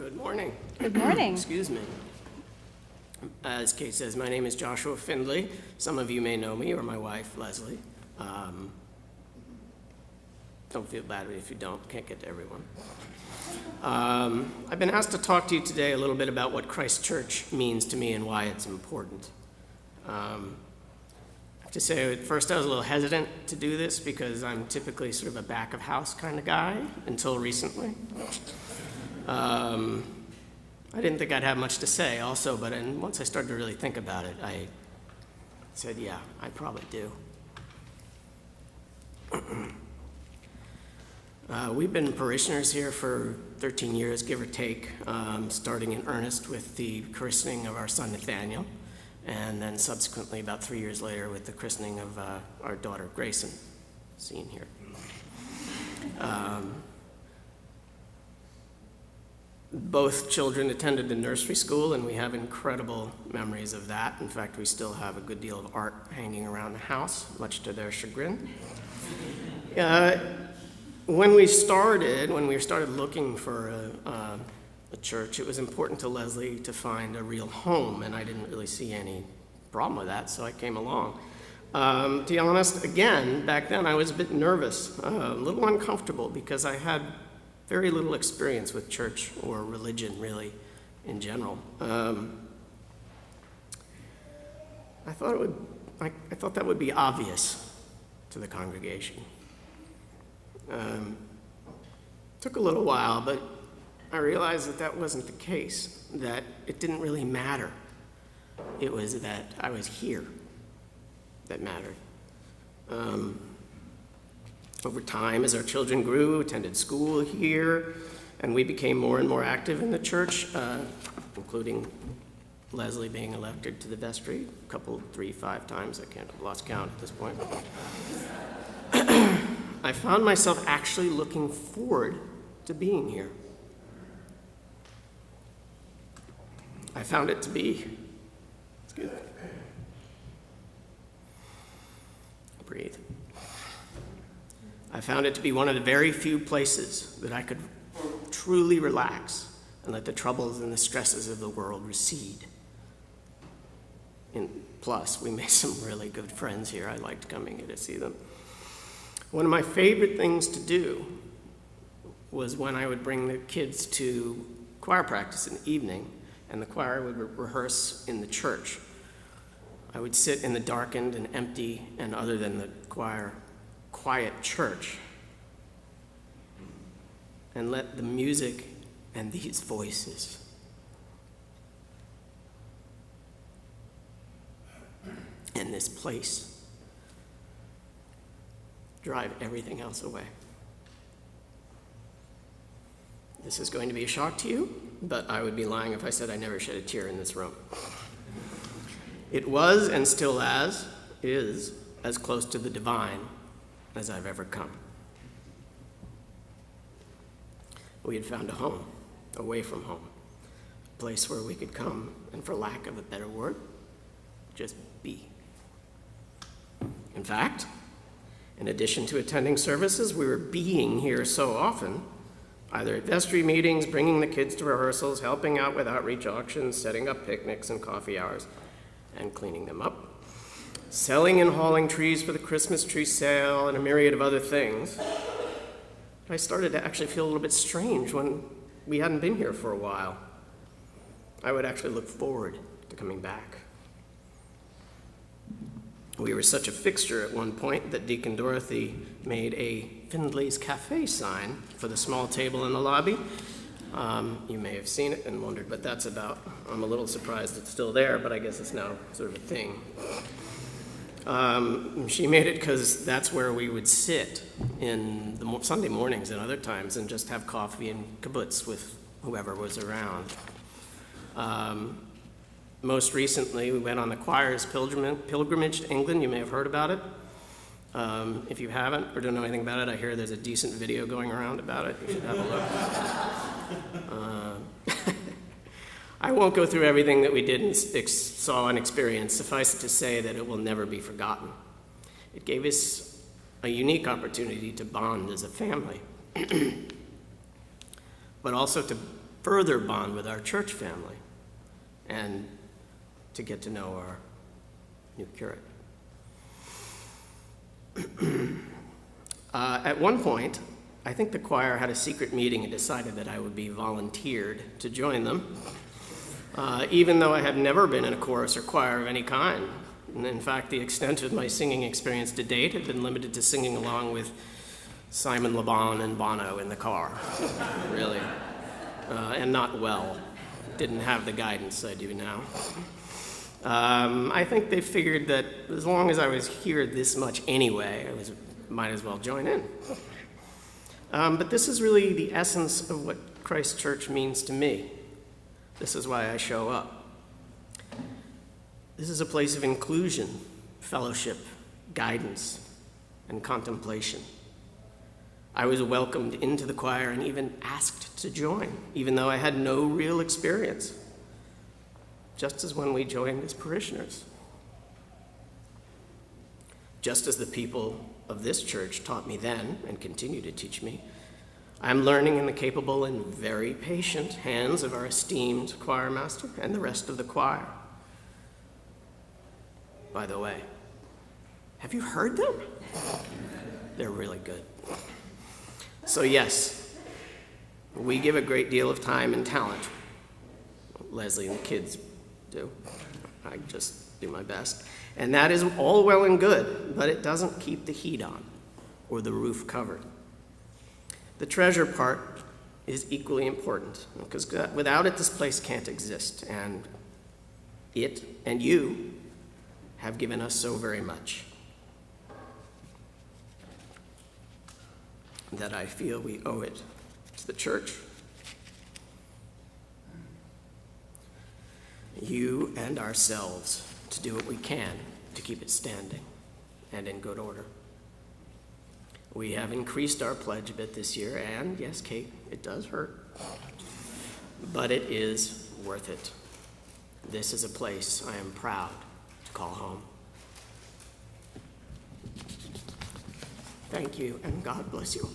Good morning. Good morning. Excuse me. As Kate says, my name is Joshua Findley. Some of you may know me, or my wife, Leslie. Don't feel bad if you don't. Can't get to everyone. I've been asked to talk to you today a little bit about what Christ Church means to me and why it's important. I have to say, at first I was a little hesitant to do this because I'm typically sort of a back-of-house kind of guy, until recently. I didn't think I'd have much to say also, but once I started to really think about it, I said, yeah, I probably do. We've been parishioners here for 13 years, give or take, starting in earnest with the christening of our son Nathaniel, and then subsequently, about 3 years later, with the christening of our daughter Grayson, seen here. Both children attended the nursery school, and we have incredible memories of that. In fact, we still have a good deal of art hanging around the house, much to their chagrin. When we started looking for a church, it was important to Leslie to find a real home, and I didn't really see any problem with that, so I came along. To be honest, again, back then I was a bit nervous, a little uncomfortable, because I had very little experience with church or religion, really, in general. I thought that would be obvious to the congregation. Took a little while, but I realized that that wasn't the case, that it didn't really matter. It was that I was here that mattered. Over time, as our children grew, attended school here, and we became more and more active in the church, including Leslie being elected to the vestry a couple, 3, 5 times. I've lost count at this point. I found myself actually looking forward to being here. I found it to be, excuse me, breathe. I found it to be one of the very few places that I could truly relax and let the troubles and the stresses of the world recede. And plus, we made some really good friends here. I liked coming here to see them. One of my favorite things to do was when I would bring the kids to choir practice in the evening, and the choir would rehearse in the church. I would sit in the darkened and empty, and other than the choir, quiet church, and let the music and these voices and this place drive everything else away. This is going to be a shock to you, but I would be lying if I said I never shed a tear in this room. It was, and still is as close to the divine as I've ever come. We had found a home, away from home, a place where we could come, and for lack of a better word, just be. In fact, in addition to attending services, we were being here so often, either at vestry meetings, bringing the kids to rehearsals, helping out with outreach auctions, setting up picnics and coffee hours, and cleaning them up, selling and hauling trees for the Christmas tree sale, and a myriad of other things. I started to actually feel a little bit strange when we hadn't been here for a while. I would actually look forward to coming back. We were such a fixture at one point that Deacon Dorothy made a Findley's Cafe sign for the small table in the lobby. You may have seen it and wondered what that's about. I'm a little surprised it's still there, but I guess it's now sort of a thing. She made it because that's where we would sit in the Sunday mornings and other times and just have coffee and kibbutz with whoever was around. Most recently, we went on the choir's pilgrimage to England. You may have heard about it. If you haven't or don't know anything about it, I hear there's a decent video going around about it. You should have a look. I won't go through everything that we did and saw and experienced. Suffice it to say that it will never be forgotten. It gave us a unique opportunity to bond as a family, but also to further bond with our church family and to get to know our new curate. At one point, I think the choir had a secret meeting and decided that I would be volunteered to join them, even though I had never been in a chorus or choir of any kind. And in fact, the extent of my singing experience to date had been limited to singing along with Simon Le Bon and Bono in the car, really, and not well. Didn't have the guidance I do now. I think they figured that as long as I was here this much anyway, I might as well join in. But this is really the essence of what Christ Church means to me. This is why I show up. This is a place of inclusion, fellowship, guidance, and contemplation. I was welcomed into the choir and even asked to join, even though I had no real experience, just as when we joined as parishioners. Just as the people of this church taught me then and continue to teach me, I'm learning in the capable and very patient hands of our esteemed choir master and the rest of the choir. By the way, have you heard them? They're really good. So yes, we give a great deal of time and talent. Leslie and the kids do. I just do my best. And that is all well and good, but it doesn't keep the heat on or the roof covered. The treasure part is equally important, because without it, this place can't exist, and it and you have given us so very much that I feel we owe it to the church, you and ourselves, to do what we can to keep it standing and in good order. We have increased our pledge a bit this year, and yes, Kate, it does hurt, but it is worth it. This is a place I am proud to call home. Thank you, and God bless you.